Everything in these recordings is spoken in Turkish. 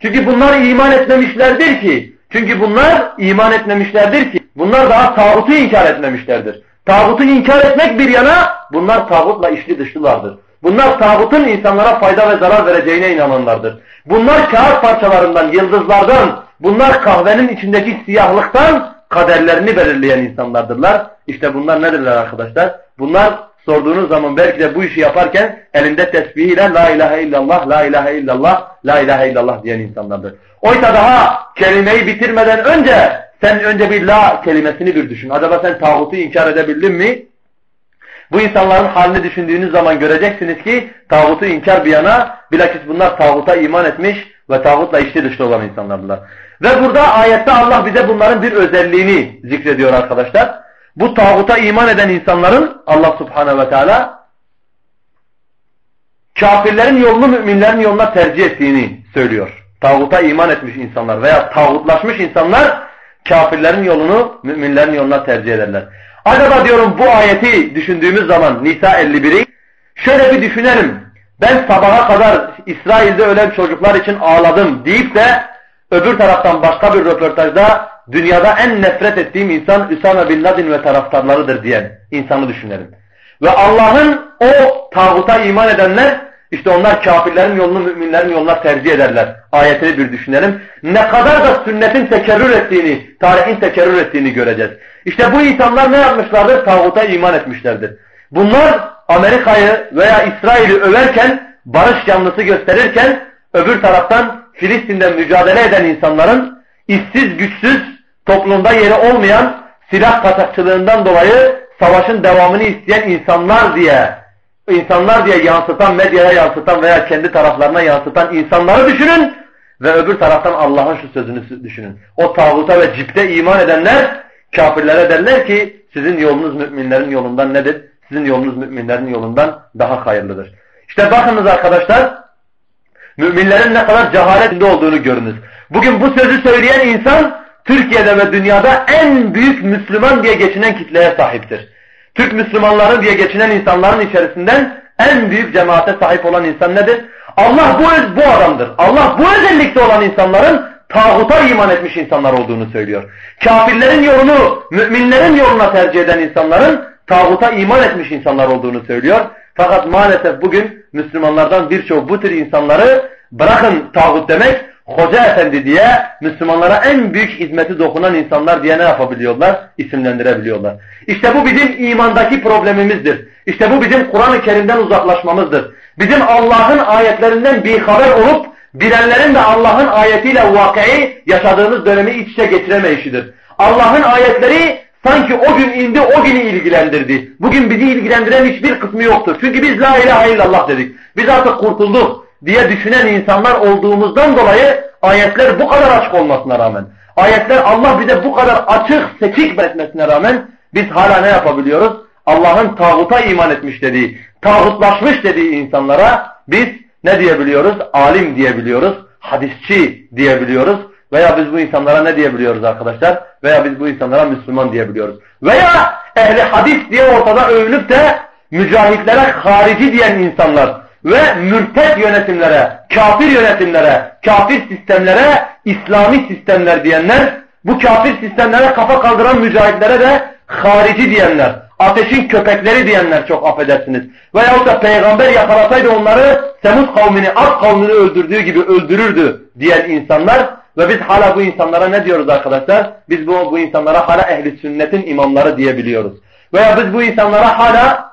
Çünkü bunlar iman etmemişlerdir ki. Bunlar daha tağutu inkar etmemişlerdir. Tağutu inkar etmek bir yana, bunlar tağutla içli dışlılardır. Bunlar tağutun insanlara fayda ve zarar vereceğine inananlardır. Bunlar kağıt parçalarından, yıldızlardan, bunlar kahvenin içindeki siyahlıktan kaderlerini belirleyen insanlardırlar. İşte bunlar nedirler arkadaşlar? Bunlar sorduğunuz zaman belki de bu işi yaparken elinde tesbihiyle la ilahe illallah, la ilahe illallah, la ilahe illallah diyen insanlardır. Oysa daha kelimeyi bitirmeden önce sen önce bir la kelimesini bir düşün. Acaba sen tağutu inkar edebildin mi? Bu insanların halini düşündüğünüz zaman göreceksiniz ki tağutu inkar bir yana, bilakis bunlar tağuta iman etmiş ve tağutla içli dışlı olan insanlardılar. Ve burada ayette Allah bize bunların bir özelliğini zikrediyor arkadaşlar. Bu tağuta iman eden insanların Allah Subhanahu ve Teala kafirlerin yolunu müminlerin yoluna tercih ettiğini söylüyor. Tağuta iman etmiş insanlar veya tağutlaşmış insanlar kafirlerin yolunu müminlerin yoluna tercih ederler. Acaba diyorum bu ayeti düşündüğümüz zaman Nisa 51'i şöyle bir düşünelim. Ben sabaha kadar İsrail'de ölen çocuklar için ağladım deyip de öbür taraftan başka bir röportajda dünyada en nefret ettiğim insan Üsame Bin Laden ve taraftarlarıdır diyen insanı düşünelim. Ve Allah'ın o tağuta iman edenler, işte onlar kafirlerin yolunu müminlerin yoluna tercih ederler. Ayetini bir düşünelim. Ne kadar da sünnetin tekerrür ettiğini, tarihin tekerrür ettiğini göreceğiz. İşte bu insanlar ne yapmışlardır? Tağuta iman etmişlerdir. Bunlar Amerika'yı veya İsrail'i överken, barış yanlısı gösterirken, öbür taraftan Filistin'de mücadele eden insanların işsiz, güçsüz, toplumda yeri olmayan, silah kaçakçılığından dolayı savaşın devamını isteyen insanlar diye yansıtan, medyaya yansıtan veya kendi taraflarına yansıtan insanları düşünün ve öbür taraftan Allah'ın şu sözünü düşünün. O tağuta ve cipte iman edenler kafirlere derler ki sizin yolunuz müminlerin yolundan nedir? Sizin yolunuz müminlerin yolundan daha hayırlıdır. İşte bakınız arkadaşlar, müminlerin ne kadar cehaletinde olduğunu görünüz. Bugün bu sözü söyleyen insan Türkiye'de ve dünyada en büyük Müslüman diye geçinen kitleye sahiptir. Türk Müslümanları diye geçinen insanların içerisinden en büyük cemaate sahip olan insan nedir? Allah bu adamdır. Allah bu özellikte olan insanların tağuta iman etmiş insanlar olduğunu söylüyor. Kafirlerin yolunu müminlerin yoluna tercih eden insanların tağuta iman etmiş insanlar olduğunu söylüyor. Fakat maalesef bugün Müslümanlardan birçok bu tür insanları bırakın tağut demek, Hoca Efendi diye Müslümanlara en büyük hizmeti dokunan insanlar diye ne yapabiliyorlar? İsimlendirebiliyorlar. İşte bu bizim imandaki problemimizdir. İşte bu bizim Kur'an-ı Kerim'den uzaklaşmamızdır. Bizim Allah'ın ayetlerinden bir haber olup bilenlerin de Allah'ın ayetiyle vakayı yaşadığımız dönemi iç içe getiremeyişidir. Allah'ın ayetleri sanki o gün indi, o günü ilgilendirdi. Bugün bizi ilgilendiren hiçbir kısmı yoktur. Çünkü biz la ilahe illallah dedik. Biz artık kurtulduk diye düşünen insanlar olduğumuzdan dolayı ayetler bu kadar açık olmasına rağmen, ayetler Allah bize bu kadar açık, seçik etmesine rağmen biz hala ne yapabiliyoruz? Allah'ın tağuta iman etmiş dediği, tağutlaşmış dediği insanlara biz ne diyebiliyoruz? Alim diyebiliyoruz, hadisçi diyebiliyoruz veya biz bu insanlara ne diyebiliyoruz arkadaşlar? Veya biz bu insanlara Müslüman diyebiliyoruz. Veya ehli hadis diye ortada övünüp de mücahitlere harici diyen insanlar ve mürted yönetimlere, kafir yönetimlere, kafir sistemlere, İslami sistemler diyenler, bu kafir sistemlere kafa kaldıran mücahitlere de harici diyenler, ateşin köpekleri diyenler, çok affedersiniz. Veyahut da peygamber yakalasaydı onları Semud kavmini, Ad kavmini öldürdüğü gibi öldürürdü diyen insanlar ve biz hala bu insanlara ne diyoruz arkadaşlar? Biz bu insanlara hala ehli sünnetin imamları diyebiliyoruz. Veya biz bu insanlara hala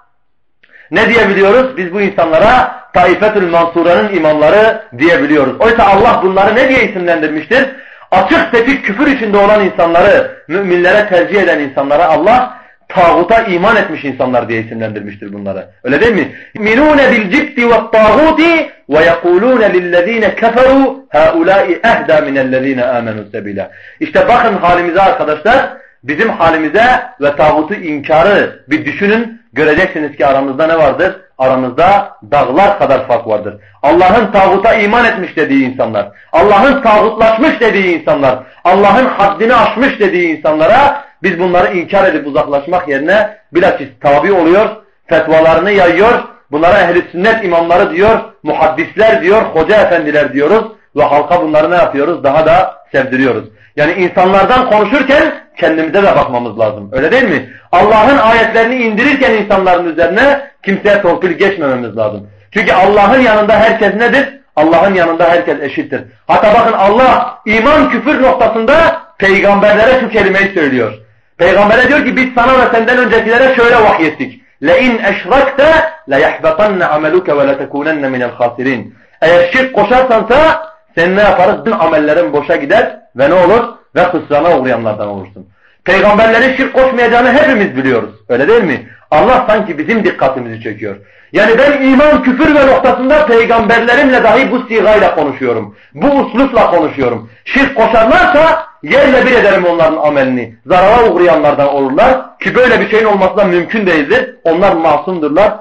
ne diyebiliyoruz? Biz bu insanlara Taifetül Mansura'nın imamları diyebiliyoruz. Oysa Allah bunları ne diye isimlendirmiştir? Açık seçik küfür içinde olan insanları, müminlere tercih eden insanlara Allah tağuta iman etmiş insanlar diye isimlendirmiştir bunları. Öyle değil mi? مِنُونَ بِالْجِبْتِ وَالطَّاغُوتِ وَيَقُولُونَ لِلَّذ۪ينَ كَفَرُوا هَؤُلَاءِ اَهْدَى مِنَ الَّذ۪ينَ آمَنُوا سَبِيلًا. İşte bakın halimize arkadaşlar, bizim halimize ve tağutu inkarı bir düşünün, göreceksiniz ki aramızda ne vardır? Aramızda dağlar kadar fark vardır. Allah'ın tağuta iman etmiş dediği insanlar, Allah'ın tağutlaşmış dediği insanlar, Allah'ın haddini aşmış dediği insanlara biz bunları inkar edip uzaklaşmak yerine bilakis tabi oluyor, fetvalarını yayıyor, bunlara ehl-i sünnet imamları diyor, muhaddisler diyor, hoca efendiler diyoruz ve halka bunları ne yapıyoruz? Daha da sevdiriyoruz. Yani insanlardan konuşurken kendimize de bakmamız lazım. Öyle değil mi? Allah'ın ayetlerini indirirken insanların üzerine kimseye torpil geçmememiz lazım. Çünkü Allah'ın yanında herkes nedir? Allah'ın yanında herkes eşittir. Hatta bakın Allah iman küfür noktasında peygamberlere şu kelimeyi söylüyor. Peygambere diyor ki biz sana ve senden öncekilere şöyle vahyettik. لَاِنْ اَشْرَكْتَ لَيَحْبَطَنَّ عَمَلُكَ وَلَتَكُونَنَّ مِنَ الْخَاسِرِينَ Eğer şirk koşarsansa sen ne yaparız? Bütün amellerin boşa gider ve ne olur? Ve hısrana uğrayanlardan olursun. Peygamberlerin şirk koşmayacağını hepimiz biliyoruz. Öyle değil mi? Allah sanki bizim dikkatimizi çekiyor. Yani ben iman, küfür ve noktasında peygamberlerimle dahi bu sigayla konuşuyorum. Bu uslupla konuşuyorum. Şirk koşarlarsa yerle bir ederim onların amelini. Zarara uğrayanlardan olurlar ki böyle bir şeyin olması da mümkün değildir. Onlar masumdurlar.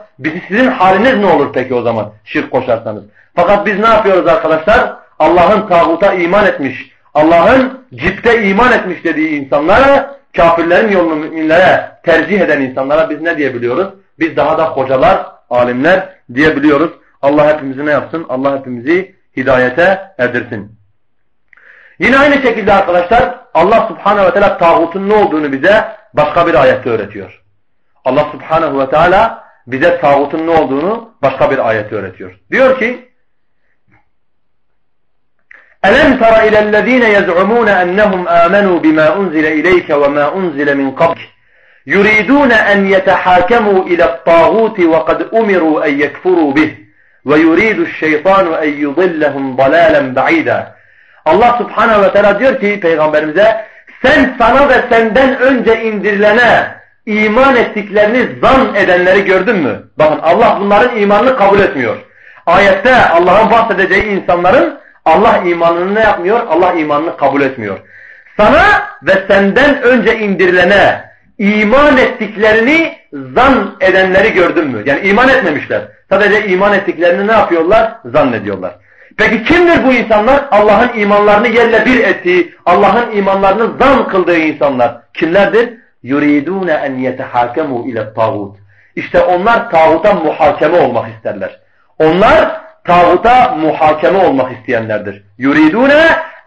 Sizin haliniz ne olur peki o zaman şirk koşarsanız? Fakat biz ne yapıyoruz arkadaşlar? Allah'ın tağuta iman etmiş, Allah'ın cipte iman etmiş dediği insanlara, kafirlerin yolunu müminlere tercih eden insanlara biz ne diyebiliyoruz? Biz daha da hocalar, alimler diyebiliyoruz. Allah hepimizi ne yapsın? Allah hepimizi hidayete erdirsin. Yine aynı şekilde arkadaşlar Allah Subhanahu ve Teala tağutun ne olduğunu bize başka bir ayette öğretiyor. Allah Subhanahu ve Teala bize tağutun ne olduğunu başka bir ayette öğretiyor. Diyor ki أَلَمْ تَرَ إِلَى الَّذ۪ينَ يَزْعُمُونَ أَنَّهُمْ آمَنُوا بِمَا أُنْزِلَ إِلَيْكَ وَمَا أُنْزِلَ مِنْ قَبْلِكَ يُرِيدُونَ أَنْ يَتَحَاكَمُوا إِلَى الطَّاغُوتِ وَقَدْ أُمِرُوا أَنْ يَكْفُرُوا بِهِ وَيُرِيدُ الشَّيْطَانُ أَنْ يُضِلَّهُمْ ضَلَالًا بَعِيدًا Allah Subhanahu ve Teala diyor ki Peygamberimize sen sana ve senden önce indirilene iman ettiklerini zan edenleri gördün mü? Bakın Allah bunların imanını kabul etmiyor. Ayette Allah'ın bahsedeceği insanların Allah imanını ne yapmıyor? Allah imanını kabul etmiyor. Sana ve senden önce indirilene iman ettiklerini zan edenleri gördün mü? Yani iman etmemişler. Sadece iman ettiklerini ne yapıyorlar? Zannediyorlar. Peki kimdir bu insanlar? Allah'ın imanlarını yerle bir ettiği, Allah'ın imanlarını zan kıldığı insanlar. Kimlerdir? يُرِيدُونَ أَنْ يَتَحَاكَمُوا اِلَى الطَّاغُوتِ İşte onlar tağuta muhakeme olmak isterler. Onlar tağuta muhakeme olmak isteyenlerdir. يُرِيدُونَ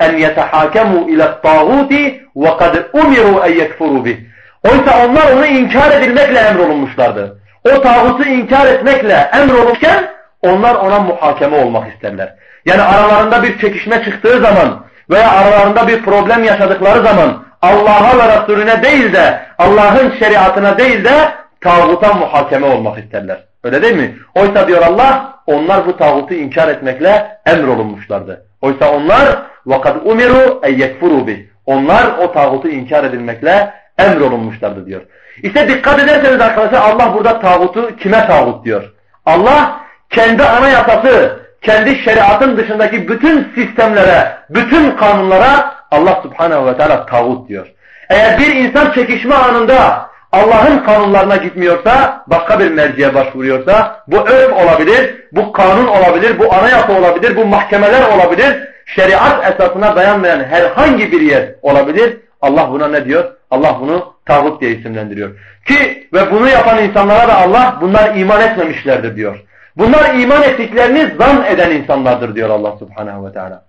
أَنْ يَتَحَاكَمُوا اِلَى الطَّاغُوتِ وَقَدْ اُمِرُوا اَنْ يَكْفُرُوا بِهِ Oysa onlar onu inkar edilmekle emrolunmuşlardı. O tağutu inkar etmekle emrolunurken onlar ona muhakeme olmak isterler. Yani aralarında bir çekişme çıktığı zaman veya aralarında bir problem yaşadıkları zaman Allah'a ve Resulüne değil de Allah'ın şeriatına değil de tağuta muhakeme olmak isterler. Öyle değil mi? Oysa diyor Allah onlar bu tağutu inkar etmekle emrolunmuşlardı. Oysa onlar وَقَدْ اُمِرُوا اَنْ يَكْفُرُوا بِهِ Onlar o tağutu inkar edilmekle emrolunmuşlardı diyor. İşte dikkat ederseniz arkadaşlar Allah burada tağutu kime tağut diyor? Allah kendi anayasası, kendi şeriatın dışındaki bütün sistemlere, bütün kanunlara Allah Subhanahu ve Teala tağut diyor. Eğer bir insan çekişme anında Allah'ın kanunlarına gitmiyorsa, başka bir merciye başvuruyorsa, bu örf olabilir, bu kanun olabilir, bu anayasa olabilir, bu mahkemeler olabilir, şeriat esasına dayanmayan herhangi bir yer olabilir. Allah buna ne diyor? Allah bunu tağut diye isimlendiriyor. Ki ve bunu yapan insanlara da Allah bunlar iman etmemişlerdir diyor. Bunlar iman ettiklerini zan eden insanlardır diyor Allah Subhanahu ve Teala.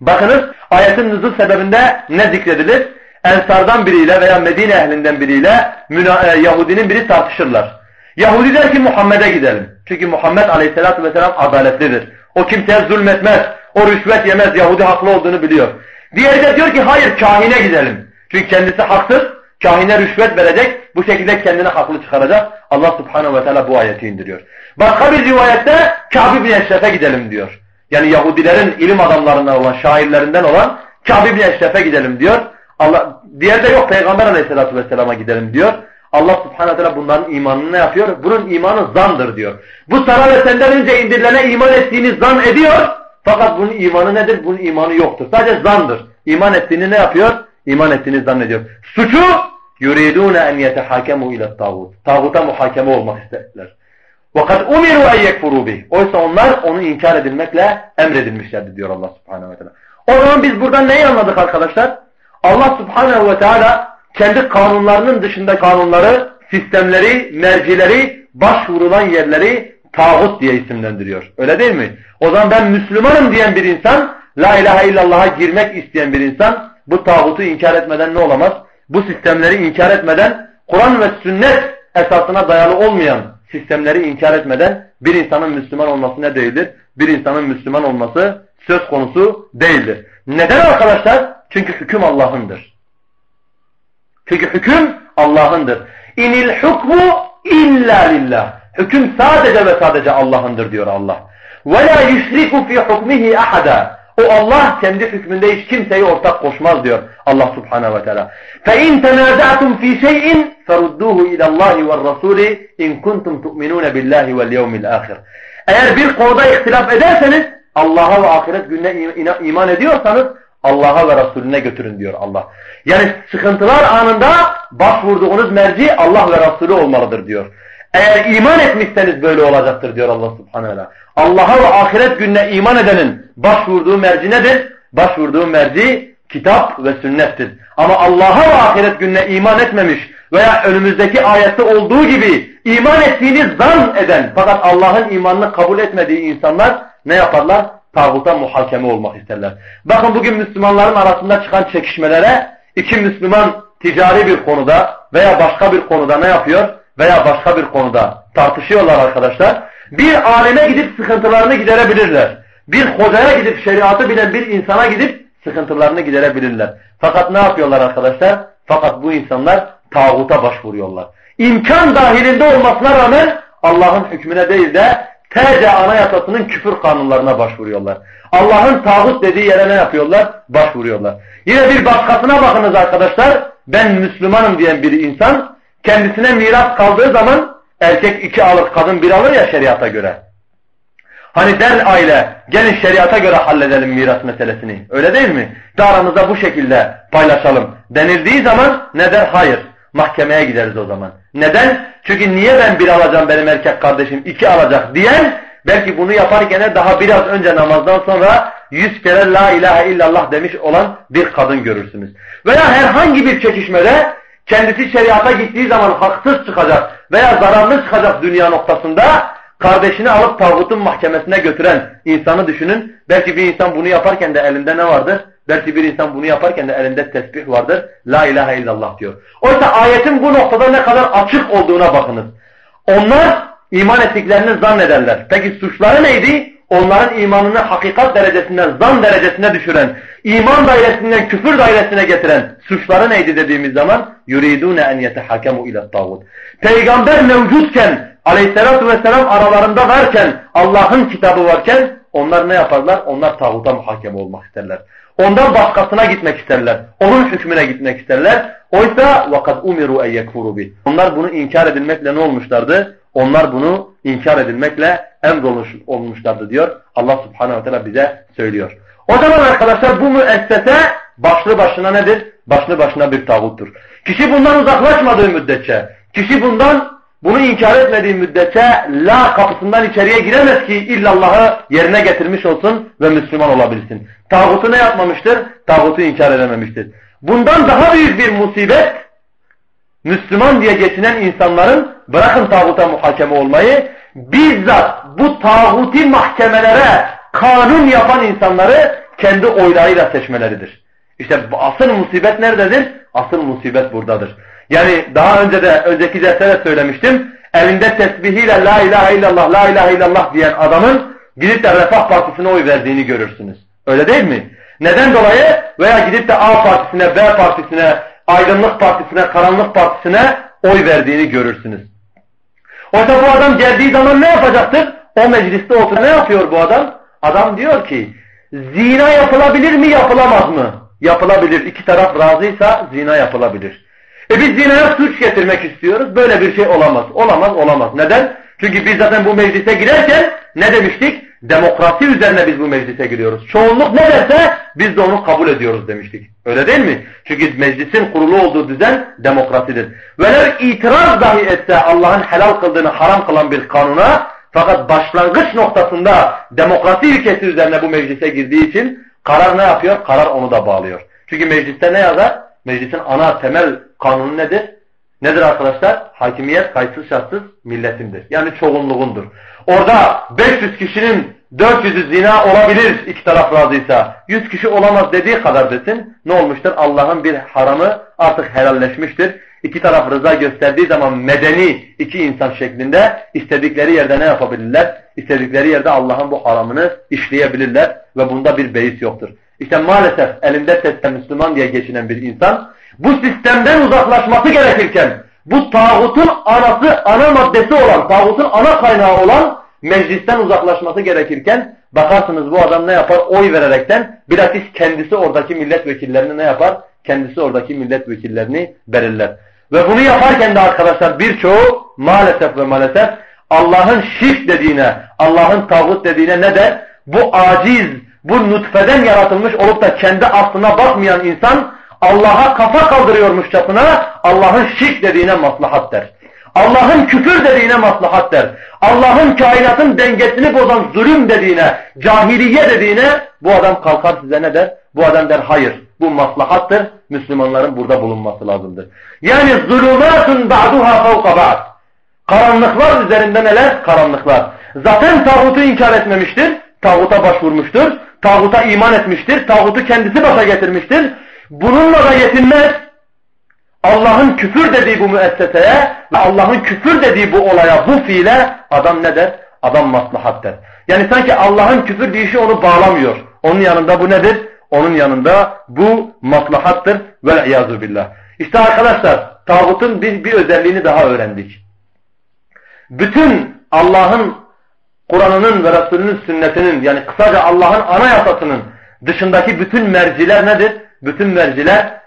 Bakınız ayetin nüzul sebebinde ne zikredilir? Ensardan biriyle veya Medine ehlinden biriyle Yahudinin biri tartışırlar. Yahudi der ki Muhammed'e gidelim. Çünkü Muhammed Aleyhisselatü Vesselam adaletlidir. O kimseye zulmetmez, o rüşvet yemez, Yahudi haklı olduğunu biliyor. Diğeri de diyor ki hayır kahine gidelim. Çünkü kendisi haksız, kahine rüşvet verecek, bu şekilde kendini haklı çıkaracak. Allah Subhanahu ve Teala bu ayeti indiriyor. Başka bir rivayette Kâb ibn Eşref'e gidelim diyor. Yani Yahudilerin ilim adamlarından olan, şairlerinden olan Kâb ibn Eşref'e gidelim diyor. Allah, diğer de yok Peygamber Aleyhisselatü Vesselam'a gidelim diyor. Allah Subhanahu ve Teala bunların imanını ne yapıyor? Bunun imanı zandır diyor. Bu sana ve senden önce indirilene iman ettiğini zan ediyor. Fakat bunun imanı nedir? Bunun imanı yoktur. Sadece zandır. İman ettiğini ne yapıyor? İman ettiğini zannediyor. Suçu yuridune en yetehakemu ile tağut. Tağuta muhakeme olmak isterler. Vakat umiru en yekfuru bih. Oysa onlar onu inkar edilmekle emredilmişlerdi diyor Allah Subhanahu ve Teala. O zaman biz buradan neyi anladık arkadaşlar? Allah Subhanahu ve Teala kendi kanunlarının dışında kanunları, sistemleri, mercileri, başvurulan yerleri tağut diye isimlendiriyor. Öyle değil mi? O zaman ben Müslümanım diyen bir insan La ilahe illallah'a girmek isteyen bir insan bu tağutu inkar etmeden ne olamaz? Bu sistemleri inkar etmeden, Kur'an ve sünnet esasına dayalı olmayan sistemleri inkar etmeden bir insanın Müslüman olması ne değildir? Bir insanın Müslüman olması söz konusu değildir. Neden arkadaşlar? Çünkü hüküm Allah'ındır. Çünkü hüküm Allah'ındır. İnil hukmu illa lillah. Hüküm sadece ve sadece Allah'ındır diyor Allah. Ve la yüşriku fi hukmihi ahada. O Allah kendi hükmünde hiç kimseyi ortak koşmaz diyor Allah Subhanahu ve Teala. فَاِنْ تَنَازَعْتُمْ ف۪ي شَيْءٍ فَرُدُّوهُ اِلَى اللّٰهِ وَالرَّسُولِ اِنْ كُنْتُمْ تُؤْمِنُونَ بِاللّٰهِ وَالْيَوْمِ الْآخِرِ. Eğer bir konuda ihtilaf ederseniz, Allah'a ve ahiret gününe iman ediyorsanız, Allah'a ve Resulüne götürün diyor Allah. Yani sıkıntılar anında başvurduğunuz merci Allah ve Resulü olmalıdır diyor. Eğer iman etmişseniz böyle olacaktır diyor Allah Subhanahu ve Teala. Allah'a ve ahiret gününe iman edenin başvurduğu merci nedir? Başvurduğu merci kitap ve sünnettir. Ama Allah'a ve ahiret gününe iman etmemiş veya önümüzdeki ayette olduğu gibi iman ettiğini zan eden fakat Allah'ın imanını kabul etmediği insanlar ne yaparlar? Tağuta muhakeme olmak isterler. Bakın bugün Müslümanların arasında çıkan çekişmelere iki Müslüman ticari bir konuda veya başka bir konuda ne yapıyor? Veya başka bir konuda tartışıyorlar arkadaşlar. Bir alime gidip sıkıntılarını giderebilirler. Bir hocaya gidip şeriatı bilen bir insana gidip sıkıntılarını giderebilirler. Fakat ne yapıyorlar arkadaşlar? Fakat bu insanlar tağuta başvuruyorlar. İmkan dahilinde olmasına rağmen Allah'ın hükmüne değil de TC Anayasası'nın küfür kanunlarına başvuruyorlar. Allah'ın tağut dediği yere ne yapıyorlar? Başvuruyorlar. Yine bir başkasına bakınız arkadaşlar. Ben Müslümanım diyen bir insan kendisine miras kaldığı zaman erkek 2 alır, kadın 1 alır ya şeriata göre. Hani der aile, gelin şeriata göre halledelim miras meselesini. Öyle değil mi? Aramızda bu şekilde paylaşalım denildiği zaman ne der? Hayır. Mahkemeye gideriz o zaman. Neden? Çünkü niye ben 1 alacağım benim erkek kardeşim 2 alacak diyen belki bunu yaparken daha biraz önce namazdan sonra 100 kere la ilahe illallah demiş olan bir kadın görürsünüz. Veya herhangi bir çekişmede kendisi şeriata gittiği zaman haksız çıkacak veya zararlı çıkacak dünya noktasında kardeşini alıp tağutun mahkemesine götüren insanı düşünün. Belki bir insan bunu yaparken de elinde ne vardır? Belki bir insan bunu yaparken de elinde tesbih vardır. La ilahe illallah diyor. Oysa ayetin bu noktada ne kadar açık olduğuna bakınız. Onlar iman ettiklerini zannederler. Peki suçları neydi? Onların imanını hakikat derecesinden zan derecesine düşüren, iman dairesinden küfür dairesine getiren suçları neydi dediğimiz zaman yuridune en yetehakemu ila tağut. Peygamber mevcutken aleyhissalatu vesselam aralarında varken Allah'ın kitabı varken onlar ne yaparlar? Onlar tağuta muhakeme olmak isterler. Ondan başkasına gitmek isterler. Onun hükmüne gitmek isterler. Oysa وَقَدْ اُمِرُوا اَنْ يَكْفُرُوا بِهِ. Onlar bunu inkar edilmekle ne olmuşlardı? Onlar bunu inkar edilmekle emrolmuşlardı diyor. Allah Subhanahu ve Teala bize söylüyor. O zaman arkadaşlar bu müessese başlı başına nedir? Başlı başına bir tağuttur. Kişi bundan uzaklaşmadığı müddetçe, kişi bunu inkar etmediği müddetçe la kapısından içeriye giremez ki illallahı yerine getirmiş olsun ve Müslüman olabilsin. Tağutu ne yapmamıştır? Tağutu inkar edememiştir. Bundan daha büyük bir musibet Müslüman diye geçinen insanların bırakın tağuta muhakeme olmayı bizzat bu tağuti mahkemelere kanun yapan insanları kendi oylarıyla seçmeleridir. İşte asıl musibet nerededir? Asıl musibet buradadır. Yani daha önce de önceki derste söylemiştim. Elinde tesbihiyle la ilahe illallah, la ilahe illallah diyen adamın gidip de Refah Partisi'ne oy verdiğini görürsünüz. Öyle değil mi? Neden dolayı? Veya gidip de A Partisi'ne, B Partisi'ne, Aydınlık Partisi'ne, Karanlık Partisi'ne oy verdiğini görürsünüz. Oysa bu adam geldiği zaman ne yapacaktır? O mecliste oturup ne yapıyor bu adam? Adam diyor ki zina yapılabilir mi, yapılamaz mı? Yapılabilir. İki taraf razıysa zina yapılabilir. Biz zinaya suç getirmek istiyoruz. Böyle bir şey olamaz. Olamaz. Neden? Çünkü biz zaten bu meclise girerken ne demiştik? Demokrasi üzerine biz bu meclise giriyoruz. Çoğunluk ne derse biz de onu kabul ediyoruz demiştik. Öyle değil mi? Çünkü meclisin kurulu olduğu düzen demokrasidir. Velev itiraz dahi etse Allah'ın helal kıldığını haram kılan bir kanuna, fakat başlangıç noktasında demokrasi ilkesi üzerine bu meclise girdiği için karar ne yapıyor? Karar onu da bağlıyor. Çünkü mecliste ne yazar? Meclisin ana temel kanunu nedir? Nedir arkadaşlar? Hakimiyet kayıtsız şartsız milletindir. Yani çoğunluğundur. Orada 500 kişinin 400'ü zina olabilir iki taraf razıysa. 100 kişi olamaz dediği kadar desin. Ne olmuştur? Allah'ın bir haramı artık helalleşmiştir. İki taraf rıza gösterdiği zaman medeni iki insan şeklinde istedikleri yerde ne yapabilirler? İstedikleri yerde Allah'ın bu haramını işleyebilirler ve bunda bir beis yoktur. İşte maalesef elinde testten Müslüman diye geçinen bir insan bu sistemden uzaklaşması gerekirken bu tağutun ana maddesi olan, tağutun ana kaynağı olan meclisten uzaklaşması gerekirken bakarsınız bu adam ne yapar? Oy vererekten bilakis kendisi oradaki milletvekillerini ne yapar? Kendisi oradaki milletvekillerini belirler. Ve bunu yaparken de arkadaşlar birçoğu maalesef Allah'ın şirk dediğine, Allah'ın tağut dediğine ne der? Bu aciz, bu nutfeden yaratılmış olup da kendi aklına bakmayan insan Allah'a kafa kaldırıyormuşçasına Allah'ın şirk dediğine maslahat der. Allah'ın küfür dediğine maslahat der. Allah'ın kainatın dengesini bozan zulüm dediğine, cahiliye dediğine bu adam kalkar size ne der? Bu adam der hayır. Bu maslahattır. Müslümanların burada bulunması lazımdır. Yani zulümatun ba'duha fevka ba'd. Karanlıklar üzerinde neler? Karanlıklar. Zaten tağutu inkar etmemiştir. Tağuta başvurmuştur. Tağuta iman etmiştir. Tağutu kendisi başa getirmiştir. Bununla da yetinmez. Allah'ın küfür dediği bu müesseseye ve Allah'ın küfür dediği bu olaya, bu fiile adam ne der? Adam maslahat der. Yani sanki Allah'ın küfür deyişi onu bağlamıyor. Onun yanında bu nedir? Onun yanında bu maslahattır. Vel-iyazu billah. İşte arkadaşlar tağutun bir özelliğini daha öğrendik. Bütün Allah'ın Kur'an'ının ve Resulünün sünnetinin yani kısaca Allah'ın anayasasının dışındaki bütün merciler nedir? Bütün merciler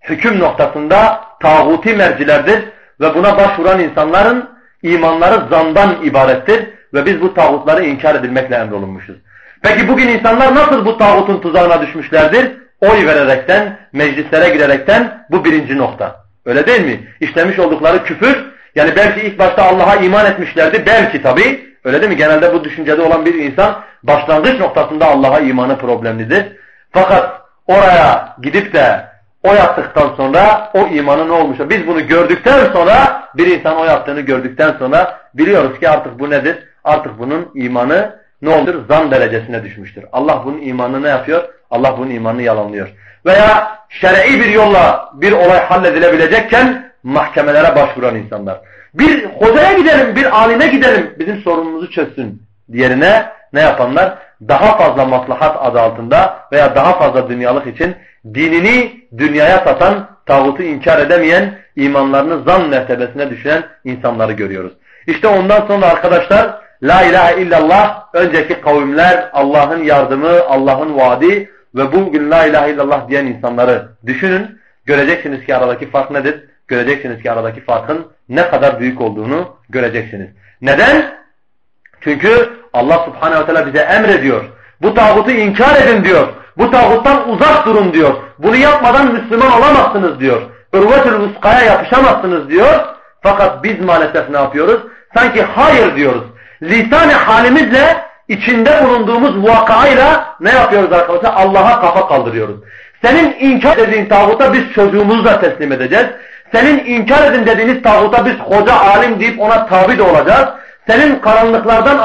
hüküm noktasında tağuti mercilerdir ve buna başvuran insanların imanları zandan ibarettir ve biz bu tağutları inkar edilmekle emrolunmuşuz. Peki bugün insanlar nasıl bu tağutun tuzağına düşmüşlerdir? Oy vererekten, meclislere girerekten bu birinci nokta. Öyle değil mi? İşlemiş oldukları küfür, yani belki ilk başta Allah'a iman etmişlerdi, belki tabii, öyle değil mi? Genelde bu düşüncede olan bir insan başlangıç noktasında Allah'a imanı problemlidir. Fakat oraya gidip de oy attıktan sonra o imanı ne olmuş? Biz bunu gördükten sonra, bir insan oy attığını gördükten sonra biliyoruz ki artık bu nedir? Artık bunun imanı ne olur? Zan derecesine düşmüştür. Allah bunun imanını ne yapıyor? Allah bunun imanını yalanlıyor. Veya şer'i bir yolla bir olay halledilebilecekken mahkemelere başvuran insanlar. Bir hocaya gidelim, bir alime gidelim, bizim sorunumuzu çözsün diyerine ne yapanlar? Daha fazla maslahat adı altında veya daha fazla dünyalık için dinini dünyaya satan, tağutu inkar edemeyen, imanlarını zan mertebesine düşen insanları görüyoruz. İşte ondan sonra arkadaşlar La ilahe illallah önceki kavimler Allah'ın yardımı, Allah'ın vaadi ve bugün La ilahe illallah diyen insanları düşünün. Göreceksiniz ki aradaki fark nedir? Göreceksiniz ki aradaki farkın ne kadar büyük olduğunu göreceksiniz. Neden? Çünkü Allah subhanehu ve teala bize emrediyor. Bu tağutu inkar edin diyor. Bu tağuttan uzak durun diyor. Bunu yapmadan Müslüman olamazsınız diyor. Urvetül vuskaya yapışamazsınız diyor. Fakat biz maalesef ne yapıyoruz? Sanki hayır diyoruz. Lisan-ı halimizle içinde bulunduğumuz vakayla ne yapıyoruz arkadaşlar? Allah'a kafa kaldırıyoruz. Senin inkar dediğin tağuta biz çocuğumuzu da teslim edeceğiz. Senin inkar edin dediğiniz tağuta biz hoca alim deyip ona tabi de olacağız. Senin karanlıklardan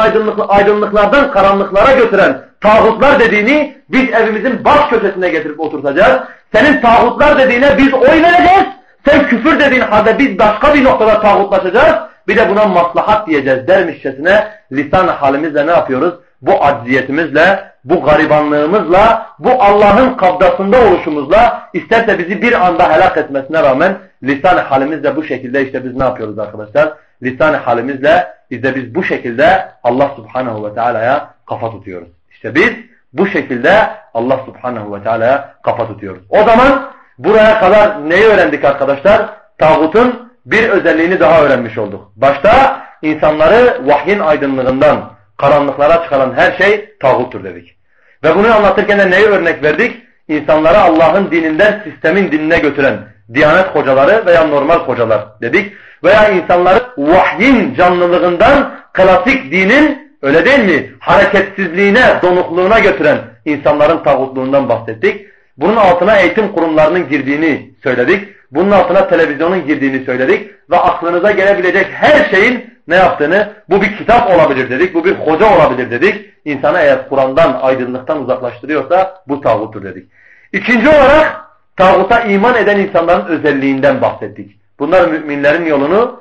aydınlıklardan karanlıklara götüren tağutlar dediğini biz evimizin baş köşesine getirip oturtacağız. Senin tağutlar dediğine biz oy vereceğiz. Sen küfür dediğin halde biz başka bir noktada tağutlaşacağız. Bir de buna maslahat diyeceğiz dermişçesine lisan-ı halimizle ne yapıyoruz? Bu acziyetimizle, bu garibanlığımızla, bu Allah'ın kabdasında oluşumuzla isterse bizi bir anda helak etmesine rağmen lisan-ı halimizle bu şekilde işte biz ne yapıyoruz arkadaşlar? Lisan-ı halimizle işte biz bu şekilde Allah subhanehu ve teala'ya kafa tutuyoruz. İşte biz bu şekilde Allah subhanehu ve teala'ya kafa tutuyoruz. O zaman buraya kadar neyi öğrendik arkadaşlar? Tağutun bir özelliğini daha öğrenmiş olduk. Başta insanları vahyin aydınlığından karanlıklara çıkaran her şey tağuttur dedik. Ve bunu anlatırken de neyi örnek verdik? İnsanları Allah'ın dininden sistemin dinine götüren Diyanet hocaları veya normal hocalar dedik. Veya insanları vahyin canlılığından klasik dinin öyle değil mi? Hareketsizliğine, donukluğuna götüren insanların tağutluğundan bahsettik. Bunun altına eğitim kurumlarının girdiğini söyledik. Bunun altına televizyonun girdiğini söyledik. Ve aklınıza gelebilecek her şeyin ne yaptığını, bu bir kitap olabilir dedik, bu bir hoca olabilir dedik. İnsanı eğer Kur'an'dan, aydınlıktan uzaklaştırıyorsa bu tağuttur dedik. İkinci olarak tağuta iman eden insanların özelliğinden bahsettik. Bunlar müminlerin yolunu,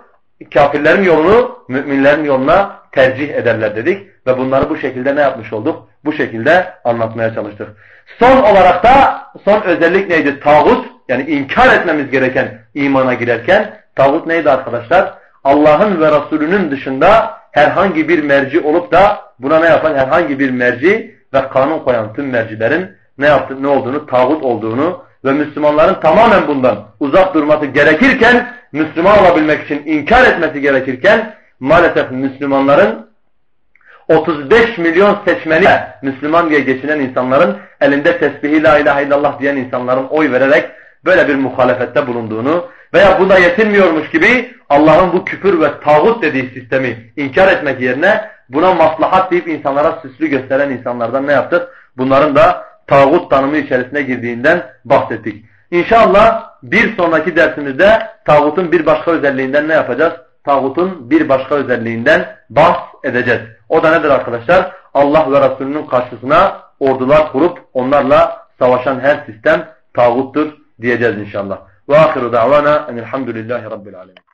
kafirlerin yolunu müminlerin yoluna tercih ederler dedik. Ve bunları bu şekilde ne yapmış olduk? Bu şekilde anlatmaya çalıştık. Son olarak da son özellik neydi? Tağut, yani inkar etmemiz gereken imana girerken tağut neydi arkadaşlar? Allah'ın ve Resulünün dışında herhangi bir merci olup da buna ne yapan herhangi bir merci ve kanun koyan tüm mercilerin ne olduğunu, tağut olduğunu ve Müslümanların tamamen bundan uzak durması gerekirken, Müslüman olabilmek için inkar etmesi gerekirken maalesef Müslümanların 35 milyon seçmeni Müslüman diye geçinen insanların elinde tesbihi la ilahe illallah diyen insanların oy vererek böyle bir muhalefette bulunduğunu veya buna yetinmiyormuş gibi Allah'ın bu küfür ve tağut dediği sistemi inkar etmek yerine buna maslahat deyip insanlara süslü gösteren insanlardan ne yaptık? Bunların da tağut tanımı içerisine girdiğinden bahsettik. İnşallah bir sonraki dersimizde tağutun bir başka özelliğinden ne yapacağız? Tağutun bir başka özelliğinden bahsedeceğiz. O da nedir arkadaşlar? Allah ve Resulünün karşısına ordular kurup onlarla savaşan her sistem tağuttur diyeceğiz inşallah. Ve ahiru da'vana enelhamdülillahi rabbil alemin.